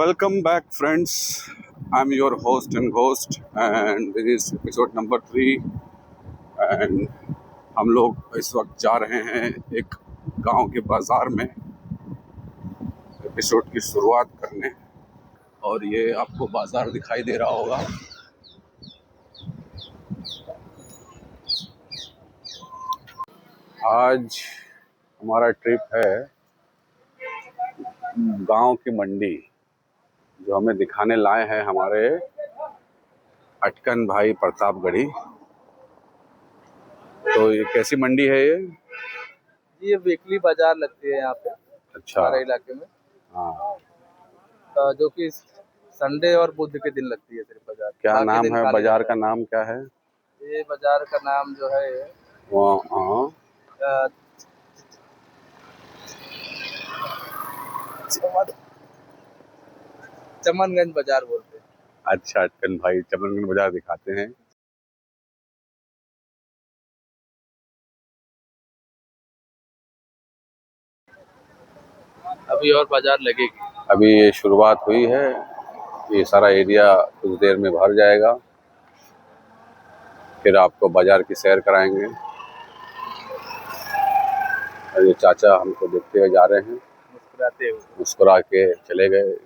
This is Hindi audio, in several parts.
Welcome back, friends. I'm your host and ghost, and this is episode number 3. And हम लोग इस वक्त जा रहे हैं एक गांव के बाजार में एपिसोड की शुरुआत करने। और ये आपको बाजार दिखाई दे रहा होगा। आज हमारा ट्रिप है गांव की मंडी, जो हमें दिखाने लाए हैं हमारे अटकन भाई प्रतापगढ़ी। तो ये कैसी मंडी है ये वीकली बाजार लगती है यहाँ पे। अच्छा। हमारे इलाके में हाँ, जो कि संडे और बुध के दिन लगती है सिर्फ बाजार। क्या बाकी नाम दिन है खाली बाजार रहता का? नाम क्या है? ये बाजार का नाम जो है अ, चमनगंज बाजार बोलते हैं। अच्छा, अटकन भाई चमनगंज बाजार दिखाते हैं। अभी और बाजार लगेगी। अभी ये शुरुआत हुई है, ये सारा एरिया कुछ देर में भर जाएगा, फिर आपको बाजार की सैर कराएंगे। और ये चाचा हमको देखते हुए जा रहे हैं, मुस्कुराते हुए। मुस्कुरा के चले गए।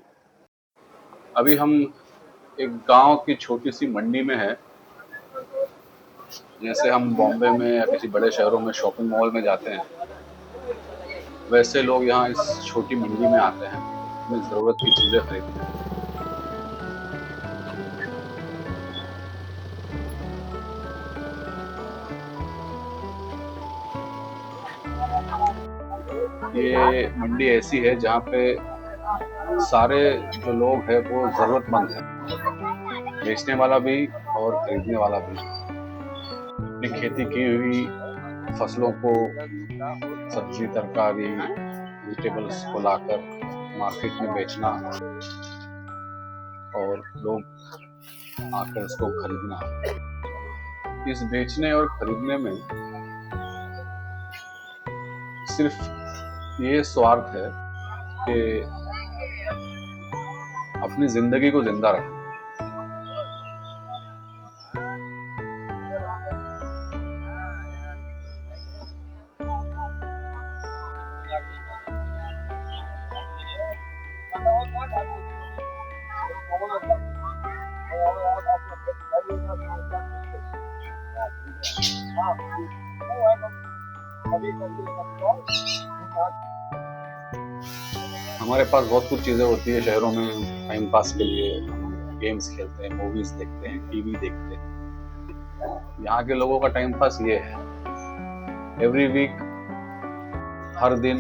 अभी हम एक गांव की छोटी सी मंडी में है। जैसे हम बॉम्बे में या किसी बड़े शहरों में शॉपिंग मॉल में जाते हैं, वैसे लोग यहाँ इस छोटी मंडी में आते हैं अपनी ज़रूरत की चीज़ें खरीदते हैं। ये मंडी ऐसी है जहाँ पे सारे जो लोग हैं वो ज़रूरतमंद हैं, बेचने वाला भी और खरीदने वाला भी। अपनी खेती की हुई फसलों को, सब्जी, तरकारी, वेजिटेबल्स को लाकर मार्केट में बेचना और लोग आकर इसको खरीदना। इस बेचने और खरीदने में सिर्फ ये स्वार्थ है कि अपनी जिंदगी को जिंदा रखें। हमारे पास बहुत कुछ चीज़ें होती है शहरों में टाइम पास के लिए। हम गेम्स खेलते हैं, मूवीज देखते हैं, टीवी देखते हैं। यहाँ के लोगों का टाइम पास ये है, एवरी वीक, हर दिन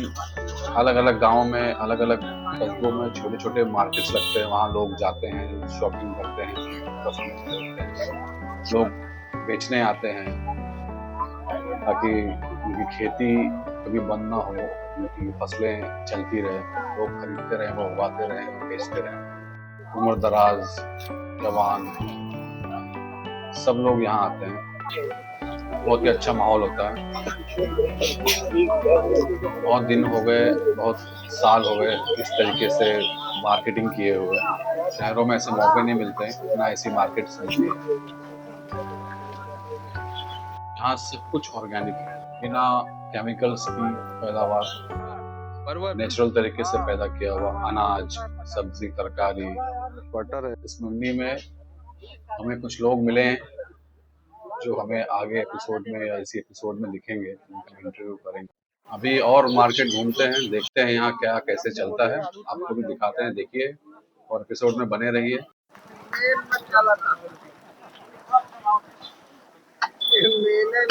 अलग अलग गाँव में, अलग अलग कस्बों में छोटे छोटे मार्केट्स लगते हैं। वहाँ लोग जाते हैं, शॉपिंग करते हैं, पसंद करते हैं, लोग बेचने आते हैं ताकि उनकी खेती कभी बंद ना हो, उनकी फसलें चलती रहे, लोग खरीदते रहें, वो उगाते रहें, वो बेचते रहें। उम्र दराज, जवान, सब लोग यहाँ आते हैं। बहुत ही अच्छा माहौल होता है। बहुत दिन हो गए, बहुत साल हो गए इस तरीके से मार्केटिंग किए हुए। शहरों में ऐसे मौके नहीं मिलते, ना ऐसी मार्केट्स मिलती है। यहाँ सब कुछ ऑर्गेनिक है, बिना केमिकल्स की पैदावार, नेचुरल तरीके से पैदा किया हुआ अनाज, सब्जी, तरकारी, बटर है। इस मंडी में हमें कुछ लोग मिले हैं जो हमें आगे एपिसोड में या इसी एपिसोड में दिखेंगे, उनका इंटरव्यू करेंगे। अभी और मार्केट घूमते हैं, देखते हैं यहाँ क्या कैसे चलता है, आपको भी दिखाते हैं। देखिए और एपिसोड में बने रहिए।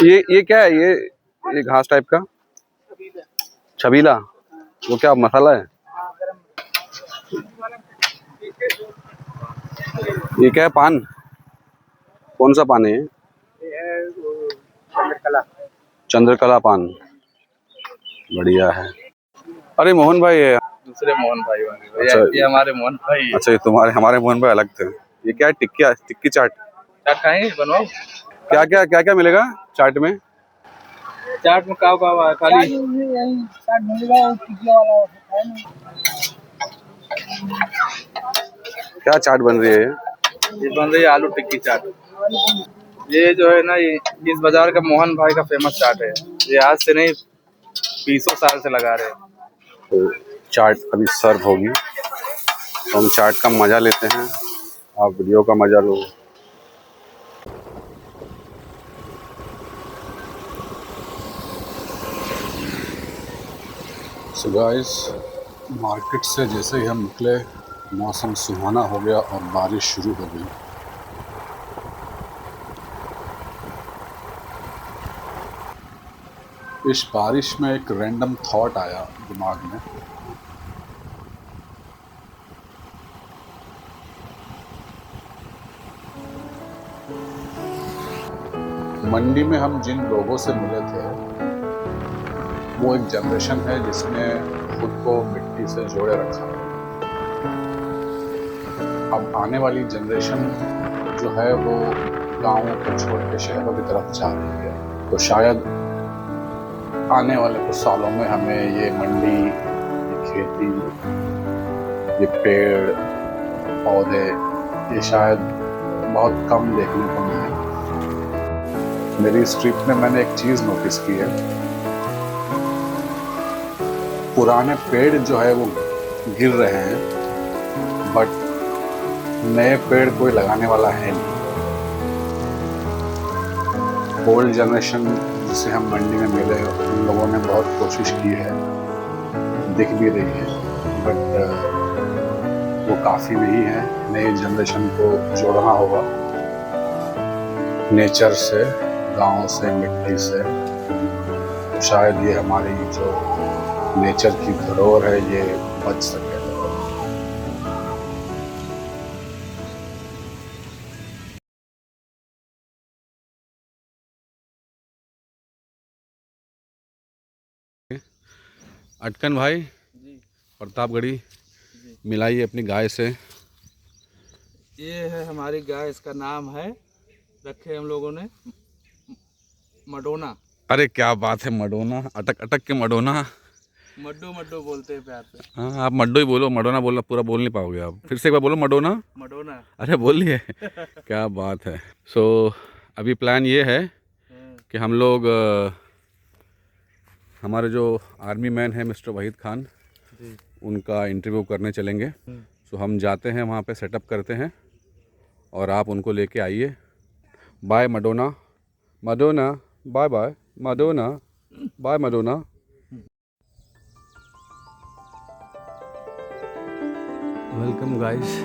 ये क्या है? ये घास टाइप का छबीला, वो क्या मसाला है? ये क्या है? पान? कौन सा पान है ये? चंद्रकला पान, बढ़िया है। अरे मोहन भाई है। दूसरे मोहन भाई होंगे। अच्छा, ये हमारे मोहन भाई है। अच्छा, ये हमारे मोहन भाई अलग थे। ये क्या है? टिक्की चाट। क्या खाएंगे? बनवाओ। क्या मिलेगा चाट में? चाट में काव काव है, खाली क्या चाट बन रही है ये? ये बन रही है आलू टिक्की चाट। ये जो है ना, ये इस बाजार का मोहन भाई का फेमस चाट है। ये आज से नहीं, 20 साल से लगा रहे हैं। तो चाट अभी सर्व होगी, तो हम चाट का मज़ा लेते हैं, आप वीडियो का मज़ा लो। सो गाइस, मार्केट से जैसे ही हम निकले मौसम सुहाना हो गया और बारिश शुरू हो गई। इस बारिश में एक रैंडम थॉट आया दिमाग में। मंडी में हम जिन लोगों से मिले थे वो एक जनरेशन है जिसने खुद को मिट्टी से जोड़े रखा है। अब आने वाली जनरेशन जो है वो गांवों को छोड़ के शहरों की तरफ जा रही है, तो शायद आने वाले कुछ सालों में हमें ये मंडी, ये खेती, ये पेड़ पौधे, ये शायद बहुत कम देखने को मिले। मेरी इस ट्रिप में मैंने एक चीज़ नोटिस की है, पुराने पेड़ जो है वो गिर रहे हैं, बट नए पेड़ कोई लगाने वाला है नहीं। ओल्ड जनरेशन जिसे हम मंडी में मिले, उन लोगों ने बहुत कोशिश की है, दिख भी रही है, बट वो काफ़ी नहीं है। नई जनरेशन को जोड़ना होगा नेचर से, गांव से, मिट्टी से। तो शायद ये हमारी जो नेचर की धरोहर है ये बच सके। अटकन भाई, जी प्रतापगढ़ी जी। मिलाइए अपनी गाय से। ये है हमारी गाय, इसका नाम है, रखे हम लोगों ने मडोना। अरे क्या बात है, मडोना, अटक अटक के मडोना। मड्डू मड्डू बोलते हैं प्यार से। हाँ, आप मड्डो ही बोलो, मडोना बोलना पूरा बोल नहीं पाओगे आप। फिर से एक बार बोलो, मडोना। मडोना। अरे बोलिए। क्या बात है। सो अभी प्लान ये है कि हम लोग हमारे जो आर्मी मैन है मिस्टर वहीद खान जी। उनका इंटरव्यू करने चलेंगे। सो हम जाते हैं वहाँ पे, सेटअप करते हैं और आप उनको लेके आइए। Bye Madonna, Madonna, bye bye Madonna, bye Madonna. Welcome guys.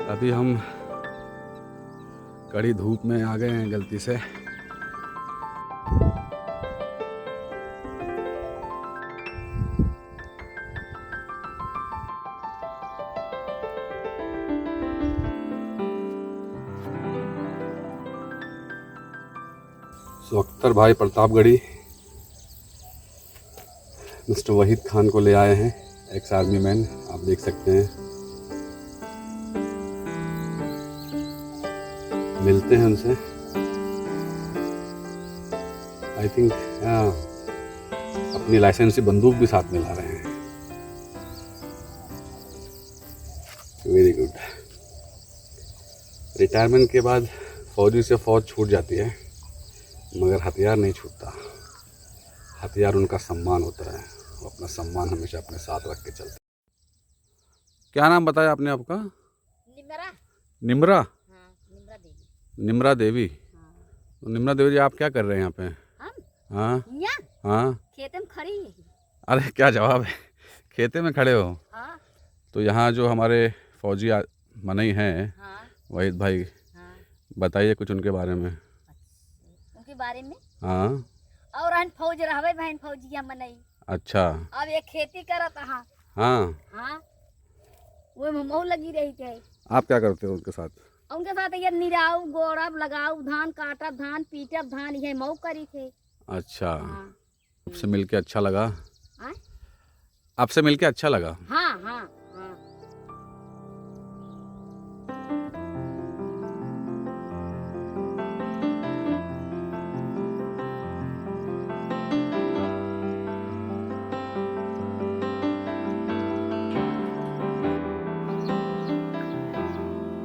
अभी हम कड़ी धूप में आ गए हैं गलती से। सो अख्तर भाई प्रतापगढ़ी मिस्टर वहीद खान को ले आए हैं, एक्स आर्मी मैन, आप देख सकते हैं। मिलते हैं उनसे। आई थिंक अपनी लाइसेंसी बंदूक भी साथ में ला रहे हैं। Very good. रिटायरमेंट के बाद फौजी से फौज छूट जाती है, मगर हथियार नहीं छूटता। हथियार उनका सम्मान होता है, वो अपना सम्मान हमेशा अपने साथ रख के चलते। क्या नाम बताया आपने आपका? निमरा। निम्रा। हाँ, निमरा देवी। निम्रा देवी। हाँ। तो निम्रा देवी जी, आप क्या कर रहे हैं यहाँ पे? हम हाँ यहाँ हाँ। खेत में खड़ी है। अरे क्या जवाब है, खेते में खड़े हो? हाँ तो यहाँ जो हमारे फौजी मनई हैं हाँ वहीद भाई, हाँ। बताइए कुछ उनके बारे में। उनके बारे में हाँ। और हन फौज रहवे बहन फौजिया मनई। अच्छा। अब ये खेती करत हाँ। हाँ। हाँ, वो में मऊ लगी रही थे। आप क्या करते हो उनके साथ? उनके साथ ये निराऊ गोड़ब लगाऊ, धान काटब, धान पीटब, धान ये मऊ करी थे। अच्छा। हाँ। आपसे मिलके अच्छा लगा? हाँ आपसे मिलके अच्छा लगा। हाँ हाँ हाँ।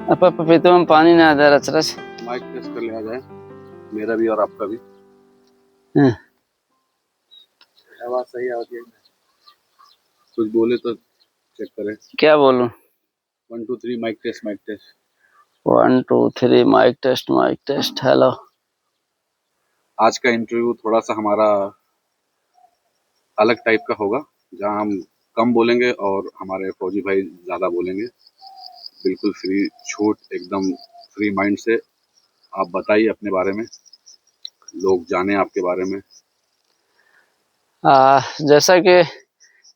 पपीते में पानी ना आता रच रच। माइक टेस्ट कर लिया जाए, मेरा भी और आपका भी। हाँ। आवाज सही आती है? कुछ बोले तो चेक करें। क्या बोलूं? 1 2 3 mike test, mike test. 1 2 3 mike test, mike test. Hello. आज का इंटरव्यू थोड़ा सा हमारा अलग टाइप का होगा, जहां हम कम बोलेंगे और हमारे फौजी भाई ज़्यादा बोलेंगे। बिल्कुल फ्री छूट, एकदम फ्री माइंड से आप बताइए अपने बारे में, लोग जाने आपके बारे में। जैसा कि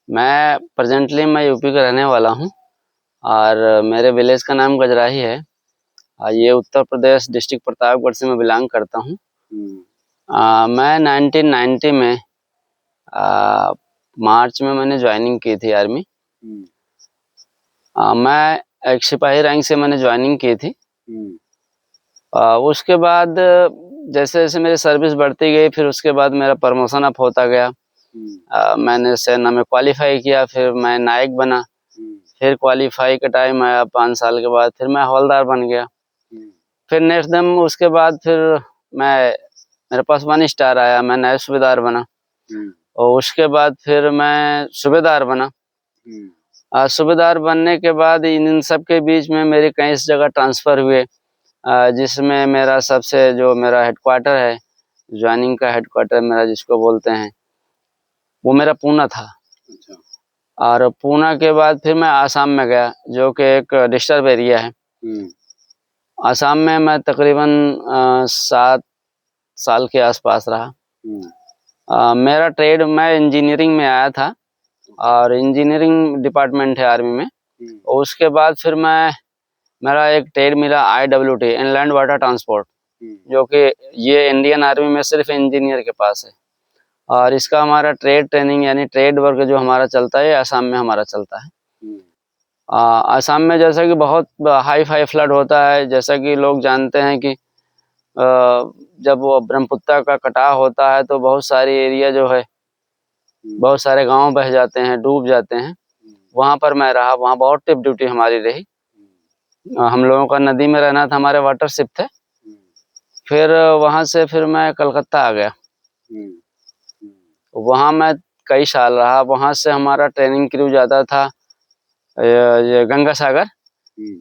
मैं प्रेजेंटली मैं यूपी का रहने वाला हूं और मेरे विलेज का नाम गजराही है। ये उत्तर प्रदेश डिस्ट्रिक्ट प्रतापगढ़ से मैं बिलोंग करता हूं। मैं 1990 में मार्च में मैंने ज्वाइनिंग की थी आर्मी। मैं एक सिपाही रैंक से मैंने ज्वाइनिंग की थी। उसके बाद जैसे जैसे मेरी सर्विस बढ़ती गई, फिर उसके बाद मेरा प्रमोशन अप होता गया। मैंने सेना में क्वालिफाई किया, फिर मैं नायक बना। फिर क्वालिफाई का टाइम आया 5 साल के बाद, फिर मैं हवलदार बन गया। फिर नेक्स्ट दम उसके बाद फिर मेरे पास 1 स्टार आया, मैं नायब सूबेदार बना। और उसके बाद फिर मैं सूबेदार बना। सूबेदार बनने के बाद इन सब के बीच में मेरे कई जगह ट्रांसफ़र हुए, जिसमें मेरा सबसे जो मेरा हेडक्वार्टर है, ज्वाइनिंग का हेडक्वार्टर मेरा जिसको बोलते हैं, वो मेरा पूना था। और पूना के बाद फिर मैं आसाम में गया, जो कि एक डिस्टर्ब एरिया है। आसाम में मैं तकरीबन 7 साल के आसपास रहा। मेरा ट्रेड, मैं इंजीनियरिंग में आया था और इंजीनियरिंग डिपार्टमेंट है आर्मी में। और उसके बाद फिर मेरा एक ट्रेड मिला IWT, इनलैंड वाटर ट्रांसपोर्ट, जो कि ये इंडियन आर्मी में सिर्फ इंजीनियर के पास है। और इसका हमारा ट्रेड ट्रेनिंग यानी ट्रेड वर्क जो हमारा चलता है, आसाम में हमारा चलता है। आसाम में जैसा कि बहुत हाई फाई फ्लड होता है, जैसा कि लोग जानते हैं कि जब वो ब्रह्मपुत्र का कटाव होता है तो बहुत सारी एरिया जो है, बहुत सारे गांव बह जाते हैं, डूब जाते हैं। वहाँ पर मैं रहा, वहाँ बहुत टिप ड्यूटी हमारी रही। हम लोगों का नदी में रहना था, हमारे वाटरशिप थे। फिर वहाँ से फिर मैं कलकत्ता आ गया। वहाँ मैं कई साल रहा। वहाँ से हमारा ट्रेनिंग क्रू जाता था ये गंगा सागर।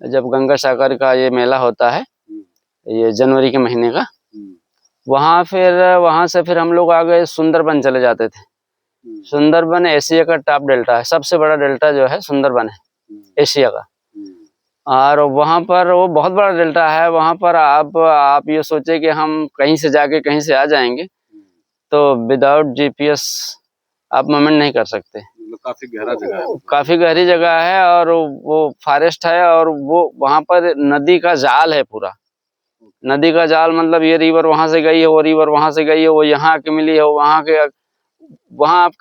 जब गंगा सागर का ये मेला होता है, ये जनवरी के महीने का, वहाँ से फिर हम लोग आ गए, सुंदरबन चले जाते थे। सुंदरबन एशिया का टॉप डेल्टा है, सबसे बड़ा डेल्टा जो है सुंदरबन है एशिया का। और वहाँ पर वो बहुत बड़ा डेल्टा है। वहाँ पर आप ये सोचे कि हम कहीं से जाके कहीं से आ जाएंगे, तो विदाउट GPS आप मूवमेंट नहीं कर सकते। काफी गहरा जगह है, काफी गहरी जगह है और वो फॉरेस्ट है। और वो वहाँ पर नदी का जाल है पूरा। नदी का जाल मतलब ये रिवर वहां से गई है, वो रिवर वहां से गई है, वो यहाँ के मिली है, वहाँ आप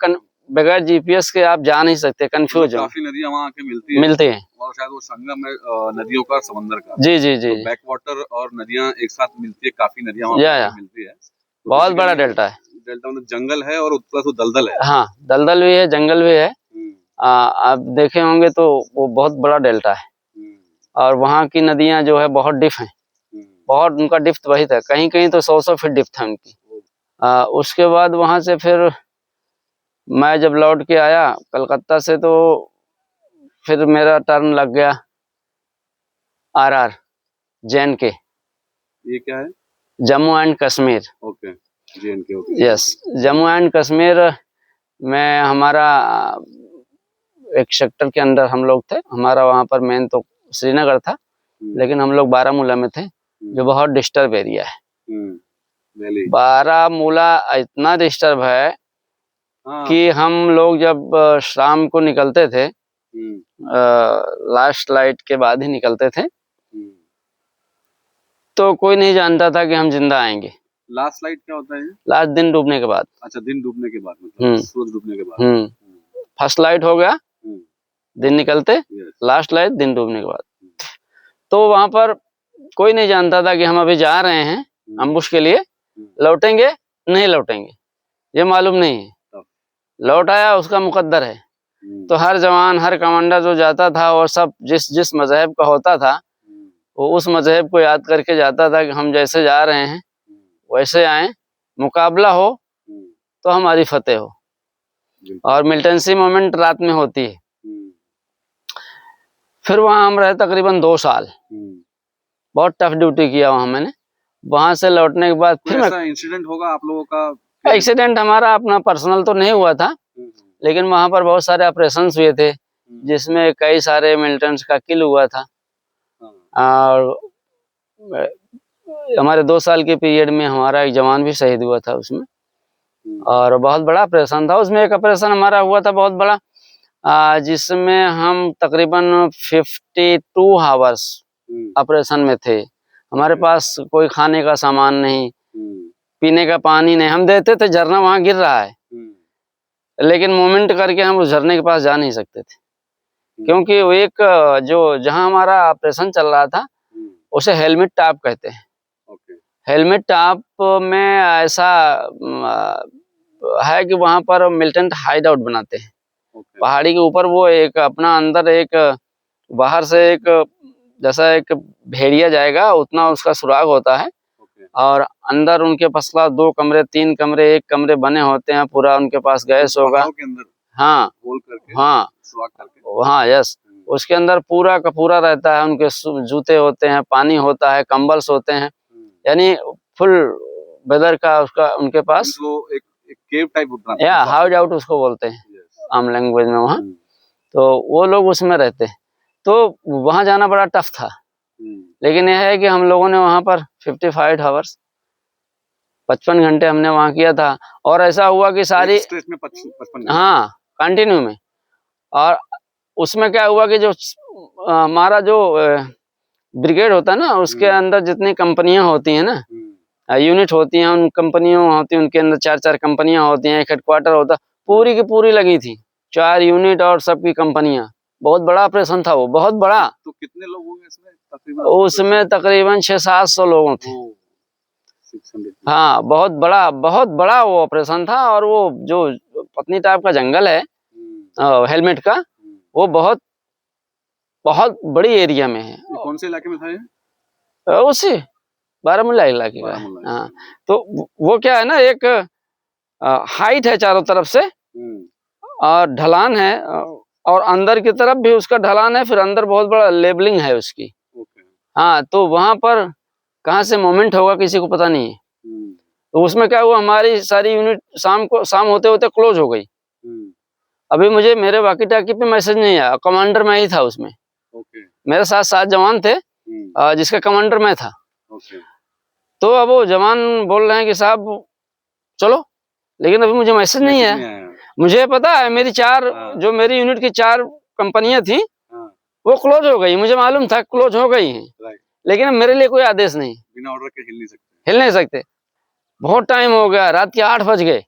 बगैर GPS के आप जा नहीं सकते, कंफ्यूज हो। काफी नदियां वहाँ आके मिलती है और शायद वो संगम है नदियों का, समंदर का। जी जी जी। तो बैक वाटर और नदियां एक साथ मिलती है, काफी नदियां वहाँ मिलती है। तो बहुत बड़ा डेल्टा है। डेल्टा मतलब जंगल है और प्लस वो दलदल है। हाँ, दलदल भी है, जंगल भी है। आप देखे होंगे तो वो बहुत बड़ा डेल्टा है। और वहाँ की नदियां जो है बहुत डिप हैं, बहुत उनका डिप्थ वही था, कहीं कहीं तो 100 फीट डिप्थ है उनकी। उसके बाद वहाँ से फिर मैं जब लौट के आया कलकत्ता से, तो फिर मेरा टर्न लग गया RR JNK। ये क्या है? Jammu and Kashmir. Okay, JNK। Okay, yes, Jammu and Kashmir में हमारा एक सेक्टर के अंदर हम लोग थे। हमारा वहाँ पर मेन तो श्रीनगर था, लेकिन हम लोग बारामूला में थे, जो बहुत डिस्टर्ब एरिया है। बारामूला इतना डिस्टर्ब है कि हम लोग जब शाम को निकलते थे, लास्ट लाइट के बाद ही निकलते थे, तो कोई नहीं जानता था कि हम जिंदा आएंगे। लास्ट लाइट क्या होता है? लास्ट दिन डूबने के बाद। अच्छा, दिन डूबने के बाद, मतलब सूरज डूबने के बाद। फर्स्ट लाइट हो गया, दिन निकलते, लास्ट लाइट दिन डूबने के बाद। तो वहां पर कोई नहीं जानता था कि हम अभी जा रहे हैं अम्बुश के लिए, लौटेंगे नहीं लौटेंगे ये मालूम नहीं है। लौट आया उसका मुकद्दर है। तो हर जवान, हर कमांडर जो जाता था, और सब जिस मजहब का होता था, वो उस मजहब को याद करके जाता था कि हम जैसे जा रहे हैं वैसे आए, मुकाबला हो तो हमारी फतेह हो। और मिलिटेंसी मूवमेंट रात में होती है। फिर वहाँ हम रहे तकरीबन 2 साल। बहुत टफ ड्यूटी किया वहाँ मैंने। वहाँ से लौटने के बाद फिर ऐसा इंसिडेंट होगा आप लोगों का? एक्सीडेंट हमारा अपना पर्सनल तो नहीं हुआ था, लेकिन वहाँ पर बहुत सारे ऑपरेशंस हुए थे जिसमें कई सारे मिलिटेंट्स का किल हुआ था। और हमारे 2 साल के पीरियड में हमारा एक जवान भी शहीद हुआ था उसमें। और बहुत बड़ा ऑपरेशन था। उसमें एक ऑपरेशन हमारा हुआ था बहुत बड़ा, जिसमें हम तकरीबन 52 आवर्स ऑपरेशन में थे। हमारे पास कोई खाने का सामान नहीं, पीने का पानी नहीं। हम देते थे, झरना वहां गिर रहा है, लेकिन मूवमेंट करके हम उस झरने के पास जा नहीं सकते थे, क्योंकि वो एक जो जहां हमारा ऑपरेशन चल रहा था उसे हेलमेट टॉप कहते हैं। हेलमेट टॉप में ऐसा है कि वहां पर मिलिटेंट हाइड आउट बनाते हैं। पहाड़ी के ऊपर वो एक अपना अंदर एक बाहर से एक जैसा एक भेड़िया जाएगा उतना उसका सुराग होता है, और अंदर उनके पास 2 कमरे 3 कमरे 1 कमरे बने होते हैं। पूरा उनके पास गैस होगा। हाँ हाँ हाँ, यस। उसके अंदर पूरा का पूरा रहता है। उनके जूते होते हैं, पानी होता है, कंबल्स होते हैं, यानी फुल वेदर का उसका उनके पास एक केव टाइप या हाउड आउट उसको बोलते हैं आम लैंग्वेज में वहाँ। तो वो लोग उसमें रहते हैं। तो वहाँ जाना बड़ा टफ था, लेकिन यह है कि हम लोगों ने वहाँ पर 55 आवर्स 55 घंटे हमने वहाँ किया था। और ऐसा हुआ कि सारी में 55 हाँ कंटिन्यू में। और उसमें क्या हुआ कि जो हमारा जो ब्रिगेड होता है ना, उसके अंदर जितनी कंपनियां होती हैं ना, यूनिट होती हैं, उन कंपनियों होती हैं, उनके अंदर 4-4 कंपनियां होती हैं, एक हेडक्वार्टर होता, पूरी की पूरी लगी थी 4 यूनिट और सबकी कंपनियां। बहुत बड़ा ऑपरेशन था वो, बहुत बड़ा। तो कितने लोग होंगे इसमें? उसमें तकरीबन 600-700 लोग थे। 600। हाँ, बहुत बड़ा वो ऑपरेशन था। और वो जो पत्नी टाइप का जंगल है हेलमेट का, वो बहुत बड़ी एरिया में है। कौन से इलाके में था ये? उसी बारामूला इलाके का है। हाँ, तो वो क्या है ना, एक हाइट है चारों तरफ से और ढलान है, और अंदर की तरफ भी उसका ढलान है। फिर अंदर बहुत बड़ा लेबलिंग है उसकी। हाँ, तो वहां पर कहाँ से मोमेंट होगा किसी को पता नहीं है। तो उसमें क्या हुआ, हमारी सारी यूनिट शाम होते होते क्लोज हो गई। अभी मुझे मेरे वाकी टाकी पे मैसेज नहीं आया। कमांडर मैं ही था उसमें। मेरे साथ 7 जवान थे, जिसका कमांडर मैं था। तो अब वो जवान बोल रहे हैं कि साहब चलो, लेकिन अभी मुझे मैसेज नहीं आया। मुझे पता है मेरी 4 जो मेरी यूनिट की 4 कंपनियां थी वो क्लोज हो गई। मुझे मालूम था क्लोज हो गई हैं, लेकिन मेरे लिए कोई आदेश नहीं। बिना ऑर्डर के हिल नहीं सकते। बहुत टाइम हो गया, रात के 8 बज गए।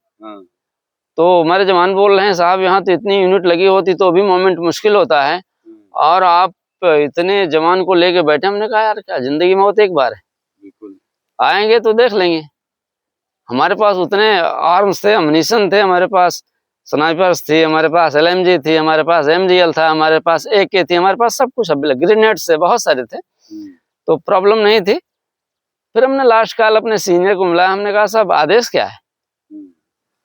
तो हमारे जवान बोल रहे हैं साहब यहाँ तो इतनी यूनिट लगी होती तो अभी मोमेंट मुश्किल होता है, और आप इतने जवान को लेके बैठे। हमने कहा यार क्या जिंदगी में होते एक बार है, आएंगे तो देख लेंगे। हमारे पास उतने आर्म्स थे, अम्युनिशन थे, हमारे पास स्नाइपर्स थी, हमारे पास LMG थी, हमारे पास MGL था, हमारे पास AK थी, हमारे पास सब कुछ, ग्रेनेड्स से बहुत सारे थे, तो प्रॉब्लम नहीं थी। फिर हमने लास्ट कॉल अपने सीनियर को मिलाया। हमने कहा साहब आदेश क्या है?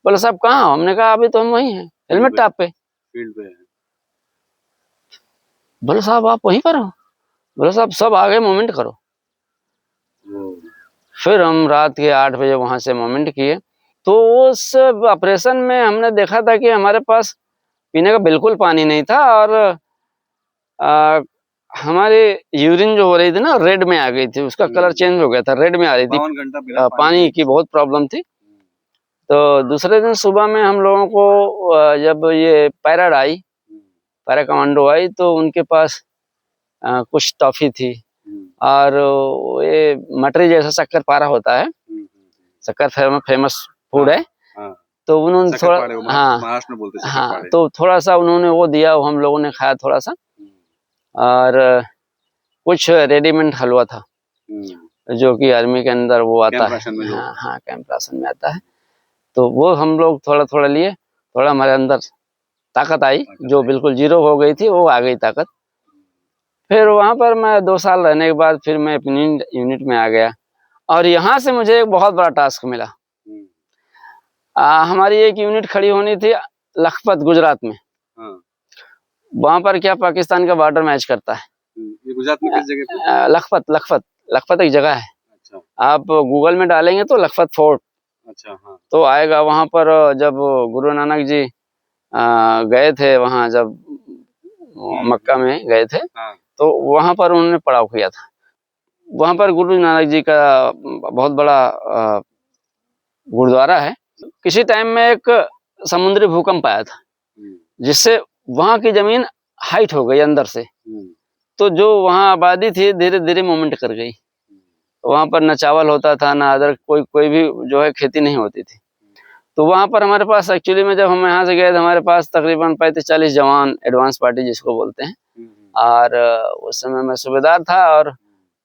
बोले साहब कहाँ हो? हमने कहा अभी तो हम वहीं हैं, हेलमेट टॉप पे, फील्ड पे। बोले साहब आप वहीं पर हो? बोले साहब सब आगे मूवमेंट करो। फिर हम रात के 8 बजे वहां से मूवमेंट किए। तो उस ऑपरेशन में हमने देखा था कि हमारे पास पीने का बिल्कुल पानी नहीं था, और हमारी यूरिन जो हो रही थी ना रेड में आ गई थी, उसका कलर चेंज हो गया था, रेड में आ रही थी। पानी की बहुत प्रॉब्लम थी। तो दूसरे दिन सुबह में हम लोगों को जब ये पैरा कमांडो आई, तो उनके पास कुछ टॉफी थी, और ये मटरी जैसा शक्कर पारा होता है, शक्कर फेमस फूड है। तो उन्होंने थोड़ा महाराष्ट्र में बोलते हैं हाँ, तो थोड़ा सा उन्होंने वो दिया, वो हम लोगों ने खाया थोड़ा सा। और कुछ रेडीमेड हलवा था जो कि आर्मी के अंदर वो आता है। हाँ, कैंप राशन में आता है। तो वो हम लोग थोड़ा थोड़ा लिए, थोड़ा हमारे अंदर ताकत आई, जो बिल्कुल 0 हो गई थी वो आ गई ताकत। फिर वहाँ पर मैं 2 साल रहने के बाद फिर मैं अपनी यूनिट में आ गया और यहाँ से मुझे एक बहुत बड़ा टास्क मिला। हमारी एक यूनिट खड़ी होनी थी लखपत गुजरात में। हाँ। वहाँ पर क्या पाकिस्तान का बॉर्डर मैच करता है। ये गुजरात में किस जगह पे? लखपत एक जगह है। अच्छा। आप गूगल में डालेंगे तो लखपत फोर्ट अच्छा। हाँ। तो आएगा। वहाँ पर जब गुरु नानक जी गए थे वहाँ, जब मक्का में गए थे, हाँ। तो वहाँ पर उन्होंने पड़ाव किया था। वहाँ पर गुरु नानक जी का बहुत बड़ा गुरुद्वारा है। किसी टाइम में एक समुद्री भूकंप आया था जिससे वहाँ की जमीन हाइट हो गई अंदर से, तो जो वहाँ आबादी थी धीरे धीरे मूवमेंट कर गई। वहाँ पर न चावल होता था ना अदर कोई भी जो है खेती नहीं होती थी। तो वहाँ पर हमारे पास एक्चुअली में जब हम यहाँ से गए तो हमारे पास तकरीबन 35-40 जवान, एडवांस पार्टी जिसको बोलते हैं, और उस समय मैं सूबेदार था और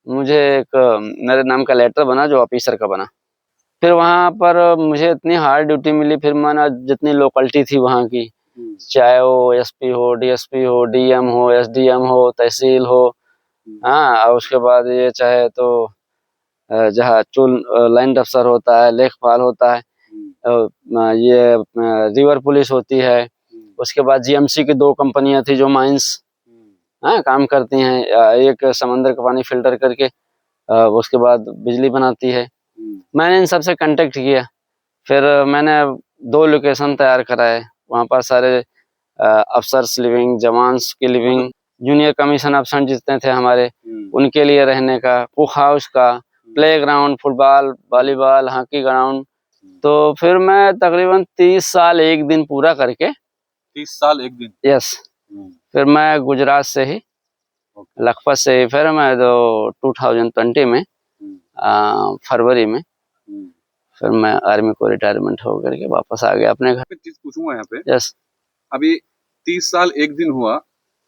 मुझे एक मेरे नाम का लेटर बना जो ऑफिसर का बना। फिर वहाँ पर मुझे इतनी हार्ड ड्यूटी मिली। फिर मैंने जितनी लोकलिटी थी वहाँ की, चाहे वो एसपी हो, डीएसपी हो, डीएम हो, एसडीएम हो, तहसील हो, हाँ, और उसके बाद ये चाहे तो जहाँ चुल लाइन अफसर होता है, लेखपाल होता है, ये रिवर पुलिस होती है। उसके बाद जीएमसी की 2 कंपनियां थी जो माइंस काम करती हैं, एक समंदर का पानी फिल्टर करके उसके बाद बिजली बनाती है। मैंने इन सबसे कांटेक्ट किया। फिर मैंने 2 लोकेशन तैयार कराए। वहाँ पर सारे अफसर्स लिविंग, जवान्स की लिविंग, जूनियर कमीशन अफसर जितने थे हमारे उनके लिए रहने का, कुक हाउस का, play ground, football, volleyball, hockey ground. तो फिर मैं तकरीबन 30 साल 1 दिन पूरा करके 30 साल 1 दिन। यस। फिर मैं गुजरात से ही, लखपत से ही, फिर मैं तो 2020 में फरवरी में फिर मैं आर्मी को रिटायरमेंट हो करके वापस आ गया अपने घर। एक चीज पूछूंगा यहाँ पे। यस। अभी 30 साल 1 दिन हुआ,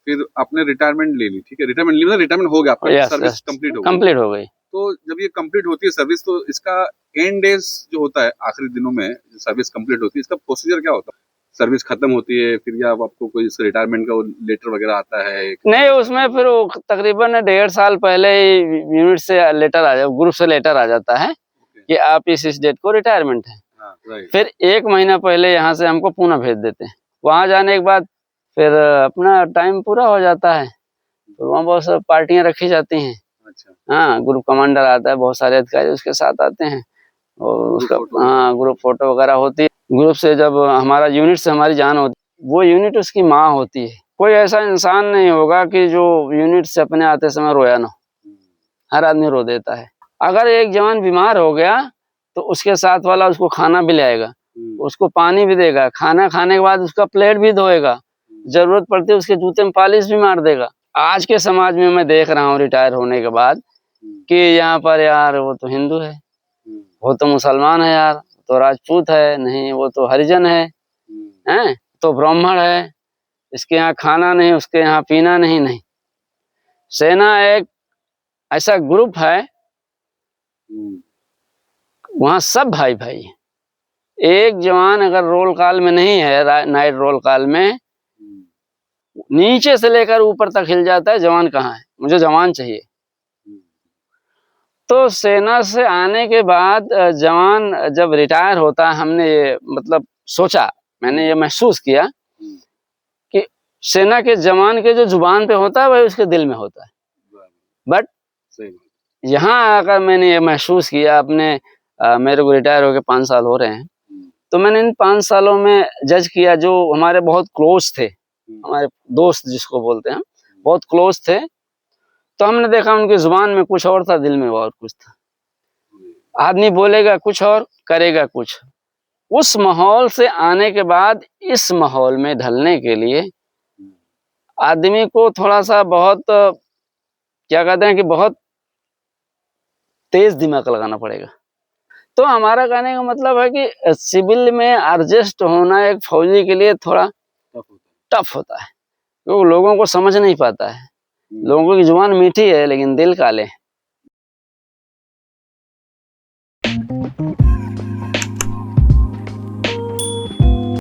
फिर आपने रिटायरमेंट ले ली, ठीक है? रिटायरमेंट ली मतलब रिटायरमेंट हो गया, आपका सर्विस कंप्लीट हो गई। तो जब ये कंप्लीट होती है सर्विस, तो इसका एंड डेज जो होता है, आखिरी दिनों में सर्विस कंप्लीट होती है, इसका प्रोसीजर क्या होता है? सर्विस खत्म होती है फिर, या आपको कोई रिटायरमेंट का लेटर वगैरह आता है? नहीं, उसमें फिर तकरीबन 1.5 साल पहले ही यूनिट से लेटर आ जाता, ग्रुप से लेटर आ जाता है कि आप इस डेट को रिटायरमेंट है। फिर 1 महीना पहले यहाँ से हमको पुणे भेज देते हैं। वहाँ जाने के बाद फिर अपना टाइम पूरा हो जाता है। तो वहाँ बहुत सारी पार्टियां रखी जाती हैं। अच्छा। हाँ, ग्रुप कमांडर आता है, बहुत सारे अधिकारी उसके साथ आते हैं और उसका ग्रुप फोटो वगैरह होती है। ग्रुप से जब हमारा यूनिट से हमारी जान होती है, वो यूनिट उसकी माँ होती है। कोई ऐसा इंसान नहीं होगा कि जो यूनिट से अपने आते समय रोया ना। हर आदमी रो देता है। अगर एक जवान बीमार हो गया तो उसके साथ वाला उसको खाना भी लाएगा, उसको पानी भी देगा, खाना खाने के बाद उसका प्लेट भी धोएगा, जरूरत पड़ती है उसके जूते में पॉलिश भी मार देगा। आज के समाज में मैं देख रहा हूँ रिटायर होने के बाद कि यहाँ पर यार वो तो हिंदू है, वो तो मुसलमान है, यार तो राजपूत है, नहीं वो तो हरिजन है, हैं तो ब्राह्मण है, इसके यहाँ खाना नहीं, उसके यहाँ पीना नहीं। नहीं, सेना एक ऐसा ग्रुप है, वहाँ सब भाई भाई। एक जवान अगर रोल कॉल में नहीं है, नाइट रोल कॉल में, नीचे से लेकर ऊपर तक हिल जाता है, जवान कहाँ है, मुझे जवान चाहिए। तो सेना से आने के बाद जवान जब रिटायर होता है, हमने ये मतलब सोचा, मैंने ये महसूस किया कि सेना के जवान के जो जुबान पे होता है वही उसके दिल में होता है। बट यहाँ आकर मैंने ये महसूस किया अपने, मेरे को रिटायर होके 5 साल हो रहे हैं, तो मैंने इन 5 सालों में जज किया, जो हमारे बहुत क्लोज थे, हमारे दोस्त जिसको बोलते हैं, बहुत क्लोज थे, तो हमने देखा उनकी जुबान में कुछ और था, दिल में और कुछ था। आदमी बोलेगा कुछ और करेगा कुछ। उस माहौल से आने के बाद इस माहौल में ढलने के लिए आदमी को थोड़ा सा बहुत, क्या कहते हैं कि बहुत तेज दिमाग लगाना पड़ेगा। तो हमारा कहने का मतलब है कि सिविल में एडजस्ट होना एक फौजी के लिए थोड़ा टफ होता है, क्योंकि लोगों को समझ नहीं पाता है। लोगों की जुबान मीठी है लेकिन दिल काले हैं।